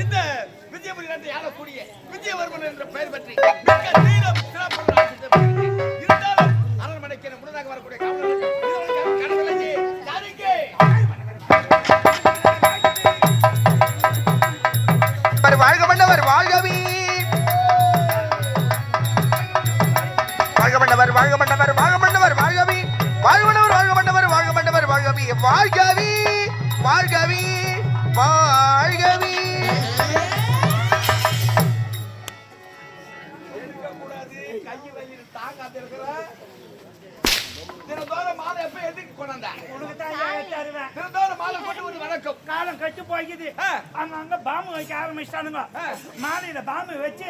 இந்த விஜயபுரி நாட்டை ஆளக்கூடிய விஜயவர்மன் என்ற பெயர் பற்றி அரண்மனைக்கு முன்னதாக வரக்கூடிய வாழ்க மன்னவர் வாழ்கவி, வாழ்க மன்னவர் வாழ்க மன்னவர் வாழ்க மன்னவர் வாழ்கவி, வாழ்க மன்னவர் வாழ்க மன்னவர் வாழ்க மன்னவர் வாழ்கவி, வாழ்கவி வாழ்கவி வாழ்கவி. காலம் கட்டு போய்க்குது. அங்க பாம்பு வைக்க ஆரம்பிச்சிட்டானுங்க. மாலையில பாம்பு வச்சு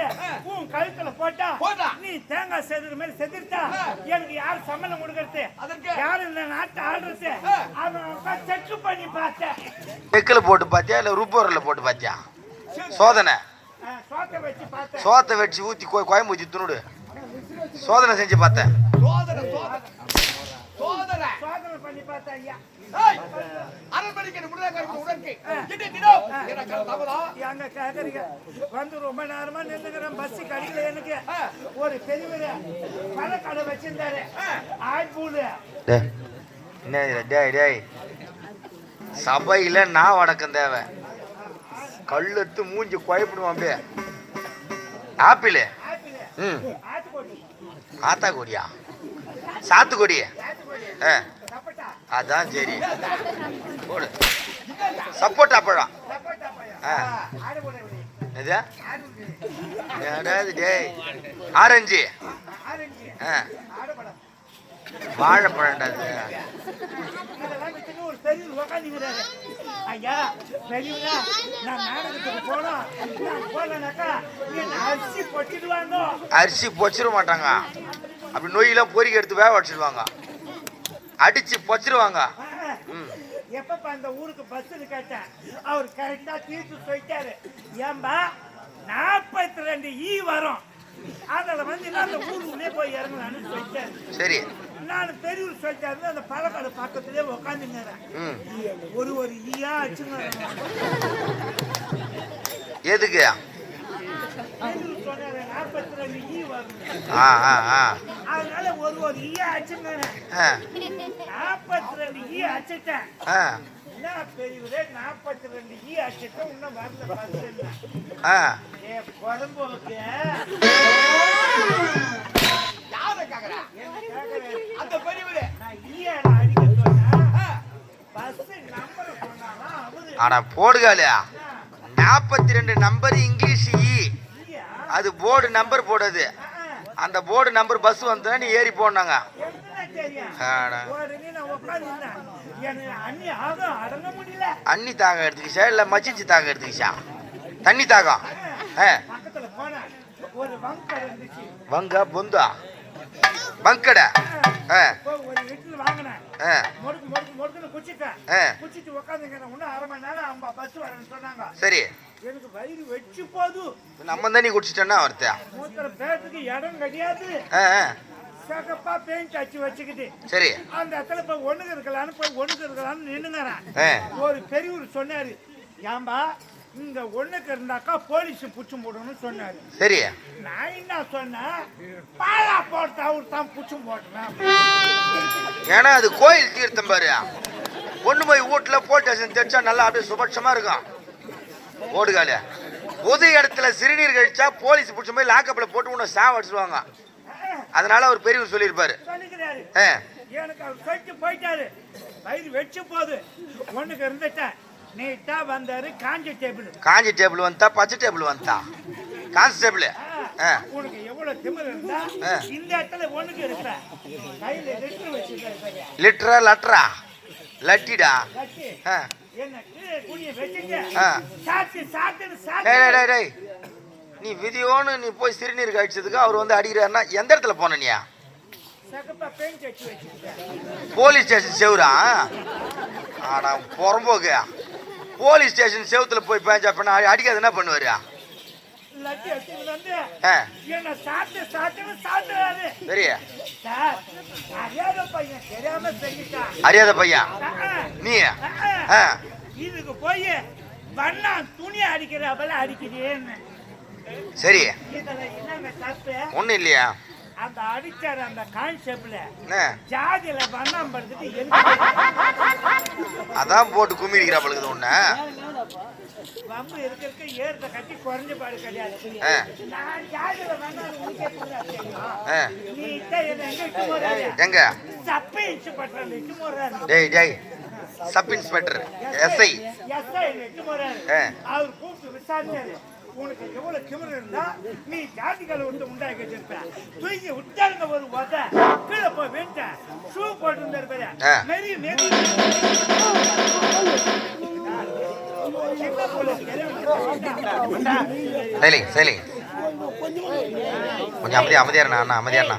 உன் கழுத்துல போட்டா நீ தேங்காய் செதுற மாதிரி செதுர்த்தா எனக்கு யாரு சம்பளம் கொடுக்கறது, யாரு இந்த நாட்டை ஆடுறது, அவன் செக் பண்ணி பார்த்தேன். செக்குல போட்டு பாத்தியா இல்ல ரூபோர்ல போட்டு பாத்தியா? சோதனை சோத்தை வச்சு ஊத்தி கோயம்பு ஊத்தி துணுடு சோதனை செஞ்சு பார்த்தேன். பண்ணி பார்த்தேன் ஐயா. வந்து ரொம்ப நேரமா நின்றுக்கிறேன், பஸ் கிடைக்கல. எனக்கு ஒரு பெரிய பல கடை வச்சிருந்தாரு ஆட்பூலு. சபையில நான் வடக்கம் தேவை, கல்லெடுத்து மூஞ்சி குழப்பிடுவான். அப்படியே ஆப்பிள் ஆத்தாக்கொடியா சாத்துக்கொடி, அதான் சரி போடு. சப்போட்டா பழம் ஆரஞ்சு வாழைப்பழம். ஐயா பெரியவங்க நான் நாடகத்துக்கு போனாக்கா அரிசி பொச்சிடுவாங்க. அரிசி பொச்சிட மாட்டாங்க, அப்படி நொய்யெல்லாம் பொறிக்க எடுத்து வேக வச்சிடுவாங்க, அடிச்சு பொச்சிருவாங்க. எப்பப்ப அந்த ஊருக்கு பஸ் கேட்டேன், அவர் கரெக்டா தீர்த்து சொல்லிட்டாரு. ஏம்பா 42 ஈ வரும், அதுல வந்து அந்த ஊருக்குள்ளே போய் இறங்கலான்னு சொல்லிட்டாரு. சரி, நான் பெரியவர் சொல்லிட்டாரு. அந்த பழக்காடு பக்கத்திலே உக்காந்துங்கிறேன். ஒரு ஈயா அச்சுங்க. எதுக்கு சொன்னாரு 42 ஈ வரும், அதனால ஒரு ஈயா அச்சுங்க. 42 ஈ அச்சுட்டேன். என்ன பெரியவரே 42 ஈ அச்சுட்டேன், இன்னும் வரல பஸ். குழம்புக்கு அந்த பெரியவரே நான் ஈயாட அடிக்க சொன்னா பஸ் நம்பர் சொன்னாரா அவரு. ஆனா போடுகாலியா 42 நம்பர் இங்கிலீஷ் ஈ, அது போர்டு நம்பர் போடுது. அந்த போர்டு நம்பர் பஸ் வந்தா நீ ஏறி போனாங்க. அண்ணி தாகம் எடுத்துக்கிச்சா இல்ல மச்சிச்சு தாகம் எடுத்துக்கிச்சா? தண்ணி தாகம். வங்க பொந்தா வங்கடை சரி. எனக்கு வயிறு வெச்சு போது நம்ம தண்ணி குடிச்சிட்டோன்னா ஒருத்த பேருக்கு இடம் கிடையாது. சகப்பா பெயிண்ட் அச்சு வச்சுக்கிட்டு சரி அந்த இடத்துல போய் ஒண்ணுக்கு இருக்கலான்னு நின்னுங்கிறேன். ஒரு பெரியவர் சொன்னாரு, ஏம்பா இங்க ஒண்ணுக்கு இருந்தாக்கா போலீஸ் புச்சும் போடணும்னு சொன்னாரு. சரி, நான் என்ன சொன்னேன், பாலா போட்டு அவர் தான் புச்சும் போட்டேன். ஏன்னா அது கோயில் தீர்த்தம் பாரு. ஒண்ணு போய் வீட்டுல போலீஸ் ஸ்டேஷன் தெரிச்சா நல்லா அப்படியே சுபட்சமா இருக்கும். ஓடுகால பொது இடத்துல சிறுநீர் கழிச்சா போலீஸ் பிடிச்ச போய் லாக்கப்ல போட்டு உன்னை சாவடிச்சுடுவாங்க. அதனால அவர் பெரியவர் சொல்லியிருப்பாரு. சொல்லிக்கிறாரு. எனக்கு அவர் சொல்லிட்டு போயிட்டாரு. வயிறு வெச்சு போகுது. ஒண்ணுக்கு இருந்துட்டேன். நீட்டா வந்தாரு. காஞ்சி டேபிள் வந்தா, பச்சை டேபிள் வந்தா, கான்ஸ்டேபிள். உனக்கு எவ்வளவு திமிரு இருந்தா இந்த இடத்துல ஒண்ணுக்கு இருக்க கையில லிட்டர் வச்சிருக்காரு. லிட்டரா லட்டரா லட்டிடா என்ன குடிய வச்சிட்டு சாத்து சாத்துன்னு சாத்து. டேய் நீ விதியோன்னு நீ போய் சிறுநீர் கழிச்சதுக்கு அவர் வந்து அடிக்கிறாருன்னா எந்த இடத்துல போன நீ? போலீஸ் ஸ்டேஷன் செவுரா? ஆனா புறம்போக்கு போலீஸ் ஸ்டேஷன் செவுத்துல போய் பேஞ்சா பண்ண அடிக்காது என்ன பண்ணுவாரு? அறியாத பையன் நீ இதுக்கு போய் வண்ணா துணி அடிக்கிறப்பல அடிக்கிறேன்னு. சரி, ஒண்ணு இல்லையா? அந்த அடிச்சாரு அந்த கான்செப்ட்ல ஜாதியில வண்ணம் படுத்துட்டு அதான் போட்டு குமிடிக்கிறா பழுகுது ஒண்ணு. வம்பு இருக்க ஏறத கட்டி குறைஞ்ச பாடு கிடையாது. நான் ஜாதியில வண்ணம் நீ எங்க சப் இன்ஸ்பெக்டர் இட்டு போறாரு. டேய் சப் இன்ஸ்பெக்டர் எஸ்ஐ இட்டு போறாரு. அவர் கூப்பிட்டு விசாரிச்சாரு. உனக்கு எவ்வளவு திமிரு இருந்தா நீ ஜாதிகளை விட்டு உண்டாக்கி வச்சிருப்ப. தூக்கி விட்டாருங்க ஒரு போத கீழே போய் வேண்ட ஷூ போட்டு இருந்தாரு. மெரி மெரி சரி கொஞ்சம் அமைதியாருண்ணா. அண்ணா அமைதியாருண்ணா.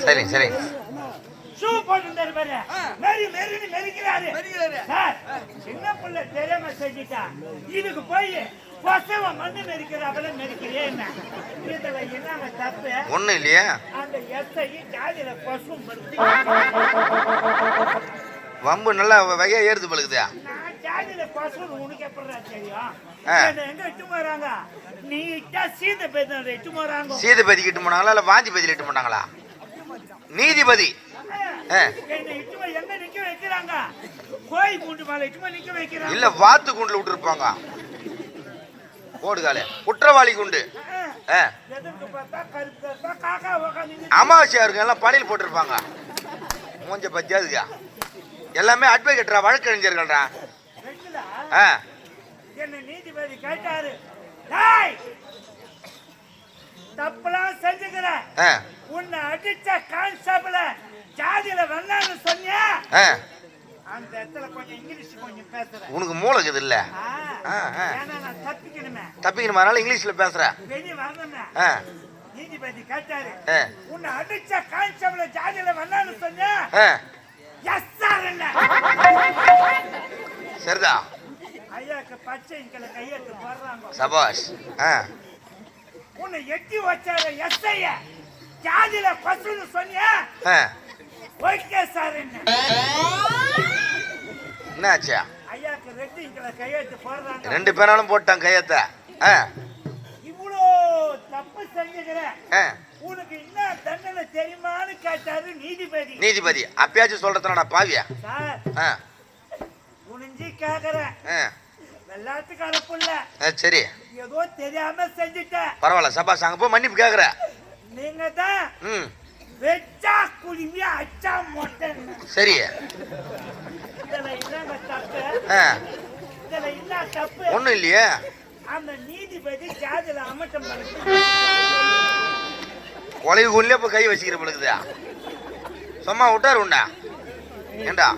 சரி ஷூ போட்டுட்டாரு பாரு. மேரி மேரின்னு மெரிக்கிறாரு. சார் சின்ன பிள்ளை தெரியாம செஞ்சிட்டா. இதுக்கு போய் பசவ மண்ணு மெரிக்கிறாப்புல மெரிக்கிறேன். இதுல என்னங்க தப்பு? ஒண்ணு இல்லையா? அந்த எஸ்ஐ ஜாதியில பசும் படுத்தி வம்பு நல்லா வகையா ஏறுது பழுகுது. நான் ஜாதியில பசுன்னு உனக்கு எப்படா தெரியும்? எங்க இட்டு போறாங்க? நீ இட்டா சீத பேத இட்டு போறாங்க. சீத பேதிக்கிட்டு போனாங்களா இல்ல வாந்தி பேதியில இட்டு போனாங்களா? நீதிபதி எங்க நிக்க வைக்கிறாங்க? கோயில் கூண்டு மேல நிக்க வைக்கிறாங்க. இல்ல வாத்து கூண்டுல விட்டுருப்பாங்க. ஓடுகால குற்றவாளி குண்டு. அமாவாசையா இருக்கு எல்லாம் பணியில் போட்டிருப்பாங்க. மூஞ்ச பத்தியாதுக்கா எல்லாமே அட்வொகேட்ரா, வழக்கறிஞர்கள்டா. என்ன நீதிபதி கேட்டாரு, தப்பெல்லாம் செஞ்சுக்கிற உன்னை அடிச்ச கான்ஸ்டபிள ஜாதியில வந்தான்னு சொன்னியா? அந்த இடத்துல கொஞ்சம் இங்கிலீஷ் கொஞ்சம் பேசுறேன். உனக்கு மூளை இருக்குது இல்ல? நான் தப்பிக்கணுமே. அதனால இங்கிலீஷ்ல பேசுற. வெளியே வரணுமே. நீதிபதி கேட்டாரு, உன்னை அடிச்ச கான்ஸ்டபிள ஜாதியில வந்தான்னு சொன்னியா? Yes sir. என்ன சரிதா? ஐயாக்கு பச்சை இங்கல கையெழுத்து போடுறாங்க. சபாஷ். உன்னை எட்டி வச்சாரு எஸ்ஐய ஜாதியில பசுன்னு சொன்னியா? Okay sir. என்னாச்சா? ஐயாக்கு ரெண்டு இங்கல கையெழுத்து போடுறாங்க. ரெண்டு பேராலும் போட்டாங்க கையெழுத்த. இவ்வளோ தப்பு செஞ்சுக்கிற உனக்கு என்ன தண்டனை தெரியுமான்னு கேட்டாரு நீதிபதி. அப்பயாச்சும் சொல்றதுனா பாவியா? சார் குனிஞ்சி கேக்குறேன். வெள்ளாட்டுக்கார புள்ள. சரி ஏதோ தெரியாம செஞ்சுட்டேன். பரவாயில்ல சபாஷ். அங்க போய் மன்னிப்பு கேக்குற. நீங்க தான் வெச்சா குடிமி அச்சா மொட்டை. சரி இதுல என்னங்க தப்பு? இதுல என்ன தப்பு? ஒண்ணும் இல்லையே. அந்த நீதிபதி ஜாதியில அமட்டம் பண்ணி கொலை உள்ளே போய் கை வச்சுக்கிற பழுக்குதா? சும்மா விட்டாரு உண்டா? ஏண்டா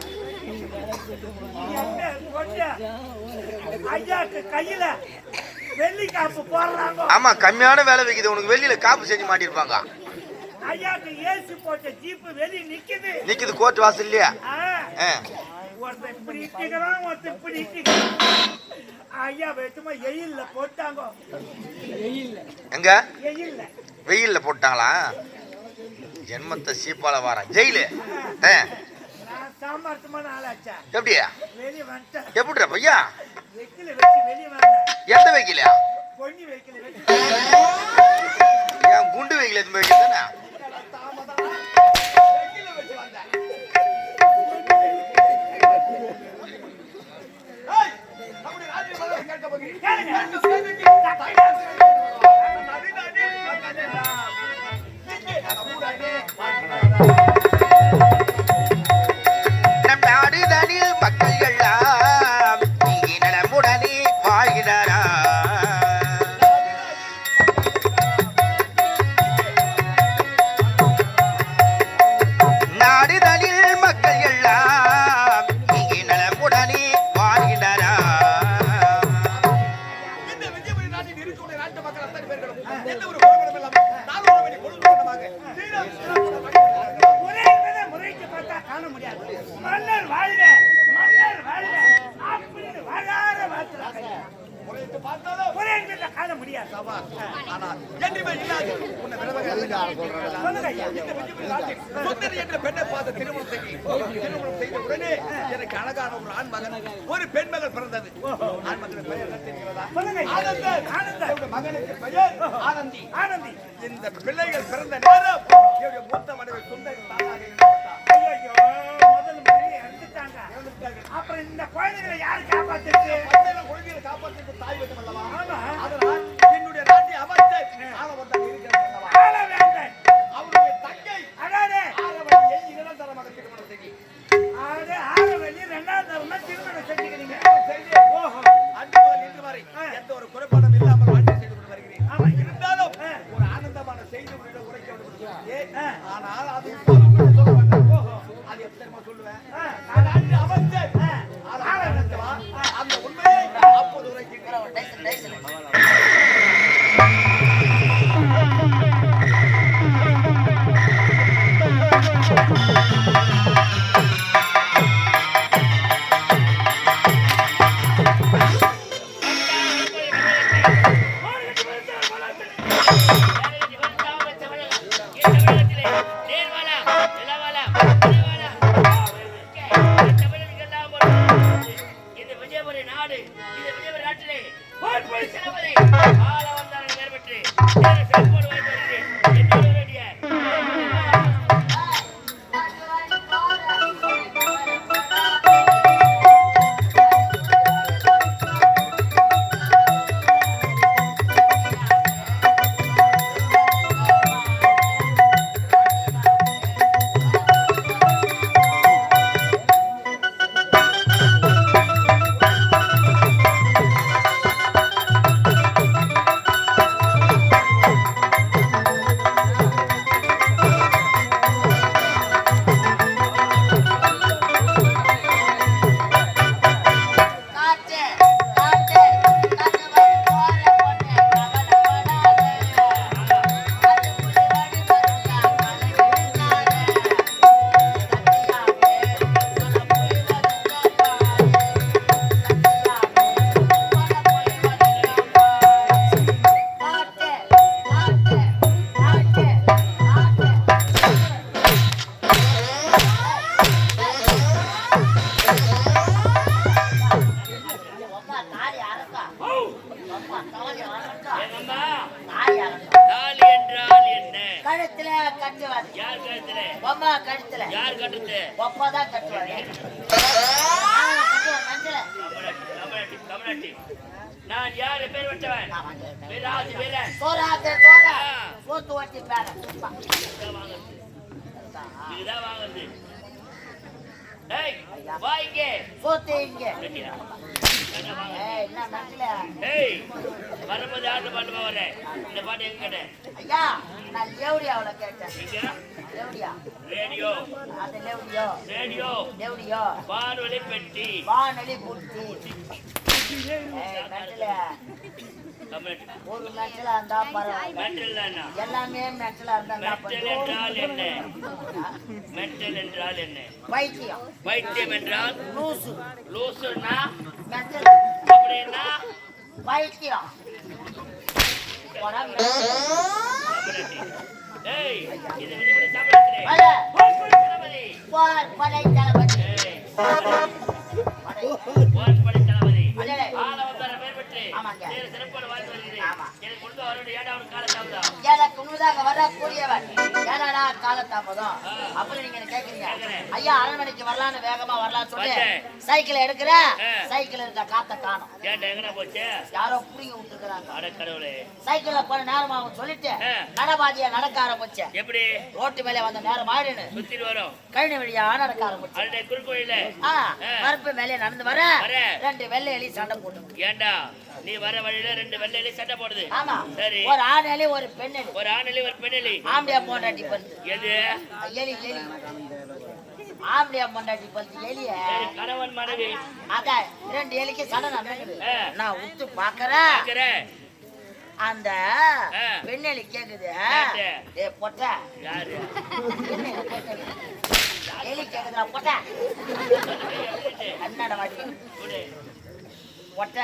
ஐயாக்கு கையில வெள்ளி காப்பு போடுறாங்க. ஆமா, கம்மியான வேலை வைக்குது உனக்கு. வெள்ளியில காப்பு செஞ்சு மாட்டிருப்பாங்க. ஐயாக்கு ஏசி போட்ட ஜீப்பு வெளிய நிக்குது கோர்ட் வாசல் இல்லையா? ஒருத்தர் இப்படி இட்டிக்கிறான், ஒருத்தர் இப்படி இட்டிக்கிறான். ஐயா வெட்டுமா எயில்ல போட்டாங்க. எங்க எயில்ல வெயில்ல போட்டாங்களா? ஜென்மத்தை சீப்பால வாரா ஜெயிலு. நான் சாமர்த்தமான ஆளாச்சா. எப்படியா வெளிய வந்துட்டேன். எப்படிடா பையா? வெக்கில வச்சு வெளிய வந்தேன். எந்த வைக்கலையா? பொன்னி வெக்கில வச்சு. ஏன் குண்டு வைக்கல எதுவும் வைக்கதானே? எனக்கு அழகான ஒரு ஆண் மகன், ஒரு பெண் மகள் பிறந்தது. ஆண் மகன் பெயர் என்ன தெரிகிறதா? மகனுக்கு பெயர் ஆனந்தி. ஆனந்தி. இந்த பிள்ளைகள் பிறந்த நேரம் என்னுடைய மூத்த மனைவி சுந்தரி தானாக முதல் முறை இறந்துட்டாங்க. அப்புறம் இந்த குழந்தைகளை யார் காப்பாத்திருக்கு? குழந்தைகளை காப்பாத்திருக்கு தாய் வேண்டும் அல்லவா? அதனால் என்னுடைய நாட்டை அமைச்சர் ஆளவந்தான் இருக்கிறார் அல்லவா? ஆளவேந்தன் அவருடைய தங்கை ஆரவல்லியை இரண்டாம் தரமாக திருமணம் செய்தி. ஆரவல்லி இரண்டாம் தரமா திருமணம் செஞ்சுக்கிறீங்க. ஓஹோ. அன்று முதல் இன்று வரை எந்த ஒரு குறைபாடும் இல்லாமல் வாழ்க்கை செய்து கொண்டு வருகிறேன். ஆமா, இருந்தாலும் ஒரு ஆனந்தமான செய்தி உரைக்க வேண்டும். ஆனால் அது சொல்ல மாட்டேன். ஓஹோ. அது எப்படி சொல்லுவேன்? அன்று அமைச்சர் ஆளவேந்தவா அந்த உண்மையை அப்போது உரைக்கிறேன். நான் யாரு பேர் வச்சவன்? வீராதி வீரன். சோராதே சோரா. சோத்து வச்சி பேர. இதுதான் வாங்குது. டேய் வா இங்க. சோத்து இங்க. ஏய் என்ன நக்கல? ஏய் வரும்போது ஆர்டர் பண்ண வரேன். இந்த பாட்டு எங்க கேட்ட? ஐயா நான் லேவடியாவுல கேட்டேன். எங்க? லேவடியா. ரேடியோ. அது லேவடியோ. ரேடியோ. லேவடியோ. வானொலி பெட்டி. வானொலி பெட்டி. ஏய் நக்கல. கம்யூனிட்டி ஒரு மென்டலா இருந்தா பரவாயில்ல. மென்டல் என்ன எல்லாமே மென்டலா இருந்தா மென்டல் என்றால் என்ன மென்டல் என்றால் என்ன பைத்தியம் பைத்தியம் என்றால் லூசு லூசுன்னா மென்டல் அப்படின்னா பைத்தியம் போடா, கம்யூனிட்டி ஏய் இது விடுபட சாப்பிடுறே அட, தளபதி போர் படை தளபதி. ஏய் படை. போர் படை தளபதி அடே. ஆள வந்தார பேர் பெற்று ஆமாங்க. நேர சிறப்போட வாழ்ந்து வருகிறேன் ஆமா. எனக்கு கொண்டு அவருடைய ஏடாவது கால தாமதம் எனக்கு முன்னதாக வரக்கூடியவன் ஏடாடா காலத்தாமதம் அப்படி நீங்க என்ன கேக்குறீங்க? ஐயா அரண்மனைக்கு வரலான்னு வேகமா வரலான்னு சொல்லி வந்தேன். சைக்கிள் எடுக்கிற சைக்கிள் இருக்க காத்த காணும். ஏன்டா எங்கடா போச்சு யாரோ புடிங்க விட்டுருக்காங்க. அட கடவுளே சைக்கிள்ல போன நேரமாவும் சொல்லிட்டு நடபாதியா நடக்க ஆரம்பிச்சேன். எப்படி ரோட்டு மேலே வந்த நேரம் ஆயிடுன்னு சுத்திட்டு வரும் கழனி வழியா நடக்க ஆரம்பிச்சேன். அட குறுக்கோயில பருப்பு மேலே நடந்து வர வர. 2 வெள்ளை எலி சண்டை போட்டு. ஏன்டா நீ வர வழியில 2 வெள்ளையில சட்டை போடுது ஆமா, சரி ஒரு ஆண் எலி ஒரு பெண் எலி ஒரு ஆணிலி ஒரு பெண்ணிலி ஆம்படியா பொண்டாட்டி பருத்து எது எலி எலி ஆம்படியா பொண்டாட்டி பருத்து எலிய சரி கணவன் மனைவி அதான் 2 எலிக்கு சண்டை நடக்குது. ஆ. நான் உத்து பாக்குறேன் பாக்குறேன் அந்த ஆ. பெண் எலி கேக்குது யாரு? ஏ பொட்ட யாரு எலி கேக்குதுடா பொட்ட அண்ணாட வாடி குடு பொட்ட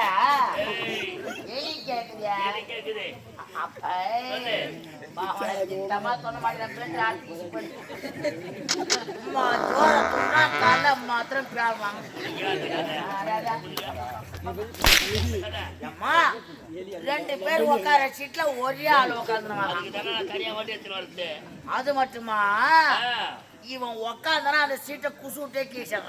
ஏய் எலி கேக்குது. எது கேக்குது அப்ப சொல்லு. திட்டமா சொன்ன மாதிரி ஃப்ரெண்ட் ஆர்டிஸ்ட் பண்ணி ஜோரத்துனா தலை மாத்திரம் பேருவாங்க. அம்மா 2 பேர் உட்கார சீட்ல ஒரே ஆள் உட்காந்துருவாங்க. அதுக்குதானே நான் தனியா வண்டி எடுத்துட்டு வருது அது மட்டுமா இவன் உட்காந்தானா அந்த சீட்டை குசுட்டே கீழ்ச்சான்.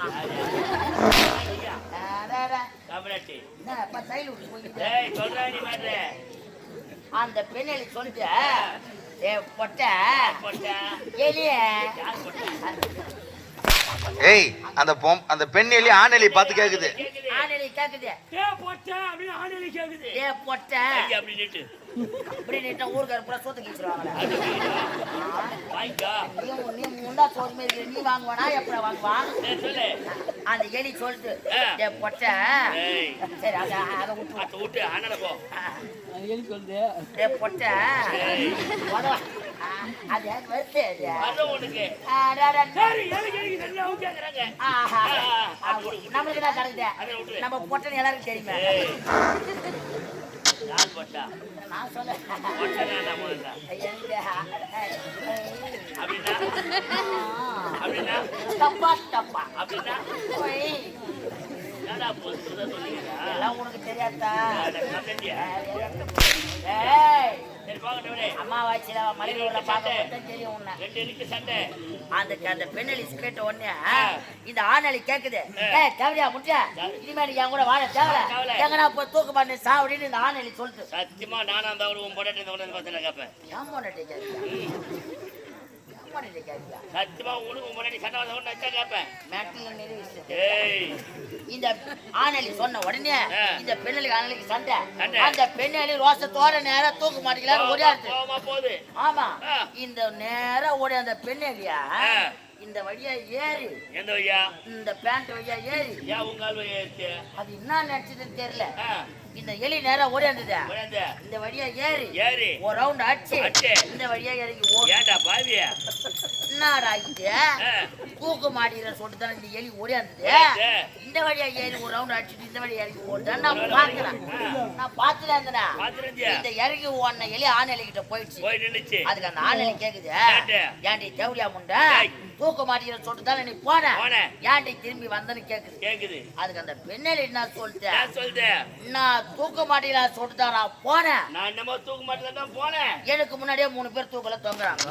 கம்யூனிட்டி என்ன தையல் விட்டு போயிட்டு ஏய் சொல்றா நீ மாட்ற அந்த பெண்ணெலி சொல்லிட்டு ஏ பொட்ட போட்டா எலிய யார் போட்டா ஏய் அந்த பெண் எலி ஆண் எலி பார்த்து கேக்குது. கேக்குது ஆனலி கேக்குது. ஏ போட்டா அப்படி ஆணிலி கேக்குது ஏ பொட்ட ஐயா அப்படி நிட்டு இப்படி நீட்டா ஊருக்கார பூரா சோத்து கீச்சுருவாங்களே. வாய்க்கா நீ முண்டா சோறு மாதிரி இருக்கிற, நீ வாங்குவானா எப்படி வாங்குவான்? ஏய் சொல்லு அந்த எலி சொல்லிட்டு ஏ பொட்ட ஏய் சரி அதை விட்டு அத விட்டு அண்ணன போ ஏ பொட்ட ஏய் உதவா. அது வருது அது. வர உனக்கு அடடா. சரி எதுக்கு எனக்கு சரியா கேக்குறாங்க ஆஹா. அது விடு. நம்மளுக்கு தான் கிடைக்குது. அதை விட்டு நம்ம பொட்டன்னு எல்லாருக்கும் தெரியுமே. ஏய் யார் போட்டா நான் சொல்ல போட்டா நான் முதல்ல அப்படின்னா அப்படின்னா தப்பா தப்பா அப்படின்னா ஓய், என்னடா புதுசா சொல்லிக்கிறா எல்லாம் உனக்கு தெரியாதா? கம்யூனிட்டியா ஏய், சரி போகட்டே அம்மாவாச்சியில மலையூர்ல பார்க்க தெரியும் உன்னை. 2 இருக்கு சண்டை அந்த பெண்ணலி கேட்ட உடனே இந்த ஆணலி கேக்குது. ஏய் தேவையா முட்டியா இனிமேல் என் கூட வாழ தேவை எங்கடா போய் தூக்க மாட்டேன் சாவடின்னு இந்த ஆணலி சொல்லிட்டு சத்தியமா நானா அந்த உன் பொண்டாட்டி இந்த உடனே பார்த்தா கேட்பேன் ஏன் பொண்டாட்டி கேட்கியா? சத்தியமா உனக்கு உன் பொண்டாட்டி சண்டை வந்த உடனே வச்சா கேட்பேன் மேட்டில் நிறைவேற்று. ஏய் இந்த ஆணலி சொன்ன உடனே இந்த பெண்ணலி ஆணலிக்கு சண்டை. சண்டை. அந்த பெண்ணலி ரோசத்தோட நேரா தூக்க மாட்டேங்கலான்னு ஓடியாச்சு. கோவமா போகுது ஆமா, இந்த நேரா ஓடி அந்த பெண்ணலியா இந்த வழியா ஏறி எந்த வழியா இந்த பேண்ட் வழியா ஏறி ஏன் உங்க ஆள் வழியா ஏறிச்சு அது என்ன நினைச்சதுன்னு தெரியல. ஆ, இந்த எலி நேரா ஓடியாந்தது. உடனே இந்த வழியா ஏறி ஏறி ஒரு ரவுண்ட் அடிச்சு அடிச்சு. இந்த வழியா இறங்கி ஓடி ஏன்டா பாவியா என்னடா இது ஆ, தூக்கு மாட்டிக்கிற சொல்லிட்டு தானே இந்த எலி ஓடியாந்தது. ஓடியாந்து. இந்த வழியா ஏறி ஒரு ரவுண்ட் அடிச்சுட்டு இந்த வழியா இறங்கி ஓடுதான் நான் பாக்குறேன். நான் பார்த்துட்டு இருந்தேனா பாத்துருந்தியா இந்த இறங்கி ஓடின எலி ஆணலி கிட்ட போயிடுச்சு. போய் நின்னுச்சு அதுக்கு அந்த ஆணலி கேக்குது, ஏன்டி? ஏன்டி தேவடியா முண்டை ஏய். தூக்க மாட்டிக்கிற சொல்லிட்டு தானே நீ போன போனேன். ஏன்டி திரும்பி வந்தன்னு கேக்குது. கேக்குது அதுக்கு அந்த பெண்ணலி என்ன சொல்லிட்டேன், நான் சொல்லிட்டேன் நான் தூக்க மாட்டீங்களா சொல்லிட்டு தான் நான் போனேன். நான் என்னமோ தூக்க மாட்டேன் தான் போனேன் எனக்கு முன்னாடியே 3 பேர் தூக்கல தொங்குறாங்க.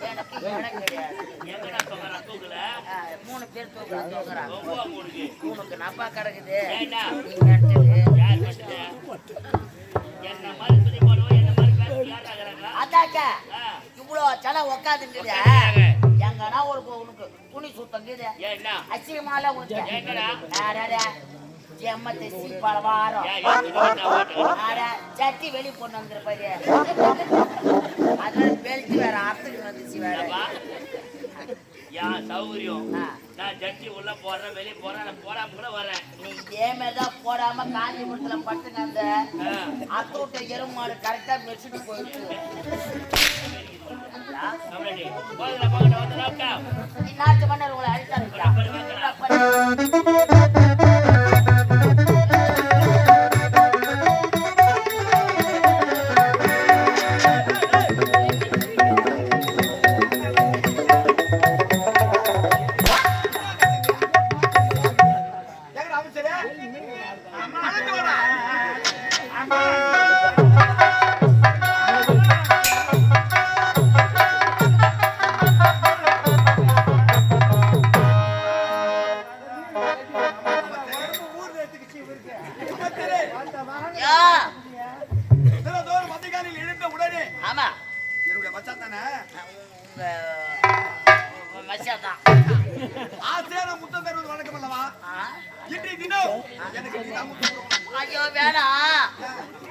எனக்கு இடம் கிடையாது. எங்கடா சொல்றா தூக்கல 3 பேர் தூக்கல தொங்குறாங்க. ரொம்ப உனக்கு உனக்கு நப்பா கிடக்குது. ஏண்டா? நீ மெண்டலு. யார் பண்ணது என்ன மாதிரி சொல்லி போடுவோம் என்ன மாதிரி பேசி யார் ஆகுறாங்க அதாக்க ஆ, இவ்வளோ சனம் உக்காந்துட்டு உக்காந்துட்டாங்க. எங்கன்னா ஒரு உனக்கு துணி சுத்தங்குது ஏன்னா அசிங்கமால உனக்கு என்னடா ஜெம்மத்தை சீப்பால வாரம் ஏன் ஓட்டு சட்டி வெளி பொண்ணு வந்துருப்பாரு. அதனால பெல்ட் வேற அர்த்தத்துக்கு வந்துச்சு வேற. யா சௌகரியம் நான் ஜட்ஜி உள்ள போறேன் வெளியே போறேன் நான் போடாம கூட வரேன். நீ இதே மாதிரிதான் போடாம காஞ்சிபுரத்துல பட்டுங்க அந்த அத்தோட்ட எருமாடு கரெக்டா மெரிச்சிட்டு போயிருக்கு. நாட்டு மன்னர் உங்களை அழித்தாருங்களா? ஆமா என்னுடைய மச்சான் தானே மச்சாதான். ஆசையான முத்தம் பெறுவது வணக்கம் அல்லவா? இன்றைய தினம் எனக்கு நீதான் முத்தம் கொடுக்கணும். ஐயோ வேணாம்,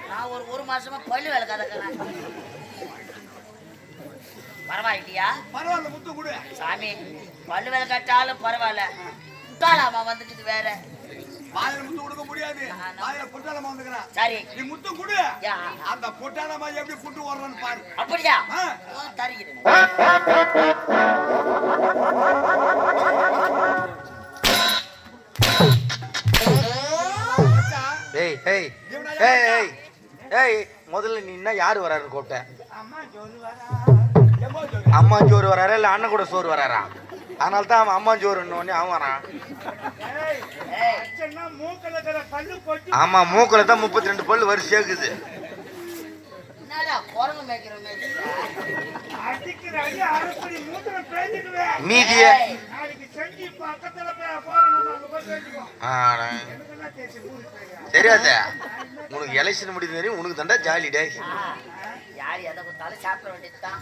நான் ஒரு மாசமா பள்ளி வேலை கதக்கிறேன். பரவாயில்லையா? பரவாயில்ல முத்தம் கொடு. சாமி பள்ளி வேலை கட்டாலும் பரவாயில்ல, குட்டாளாமா வந்துட்டு வேற. வாயில முத்தம் கொடுக்க முடியாது, வாயில பொட்டாளமா வந்துக்கிறான். சரி நீ முத்தம் கொடு. அந்த பொட்டாளமா எப்படி புட்டு ஓடுறான்னு பாரு. அப்படியா? ஆ. தருகிறேன். ஏய் ஏய் ஏய் ஏய் ஏய் முதல்ல நீ என்ன யாரு வராருன்னு கூப்பிட்ட? அம்மா ஜோறு வராரா இல்ல அண்ணன் கூட சோறு வராரா? அதனால தான் அவன் அம்மா ஜோறுன்னு அவன் வரான். ஆமா மூக்குல தான் 32 பல்லு வரி சேர்க்குது. மீதிய தெரியாத உனக்கு எலெக்ஷன் முடிஞ்ச வரையும் உனக்கு தாண்டா ஜாலி டே. யார் எதை கொடுத்தாலும் சாப்பிட வேண்டியதுதான்.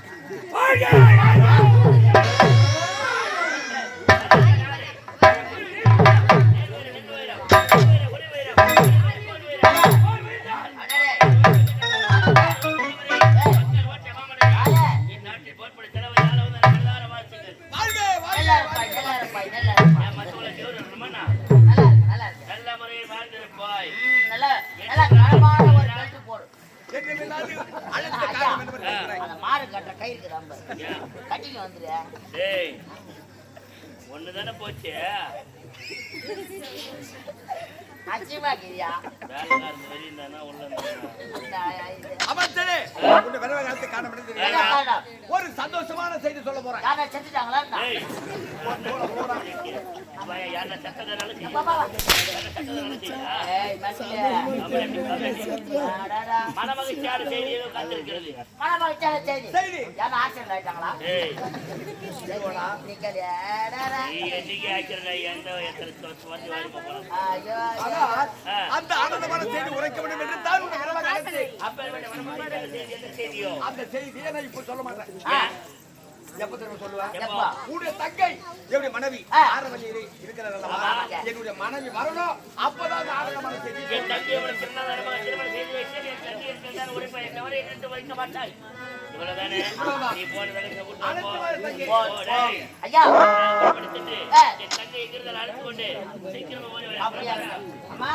ஒண்ணுதானே போச்சு. ஒரு சந்தோஷமான செய்தி சொல்ல போறேன். மனமகிழ்ச்சியான செய்தி ஏதோ காத்திருக்கிறது. அந்த ஆனந்தமான செய்தி உரைக்க வேண்டும் என்று தான் அந்த செய்தியை நான் இப்ப சொல்ல மாட்டேன். எப்ப திரும்ப சொல்லுவேன்? உன்னுடைய தங்கை என்னுடைய மனைவி ஆரவல்லியிலே இருக்கிறார் அல்லவா? என்னுடைய மனைவி வரணும், அப்பதான் அந்த ஆனந்தமான செய்தி. என் தங்கையோட திருமண செய்தி வைத்து என் தங்கை இருக்கிறார் உரைப்பை தவறை நின்று வைக்க மாட்டாய். இவ்வளவுதானே நீ போனதற்கு ஐயா என் தங்கை இருக்கிறதால் அழைத்து கொண்டு சீக்கிரமா அம்மா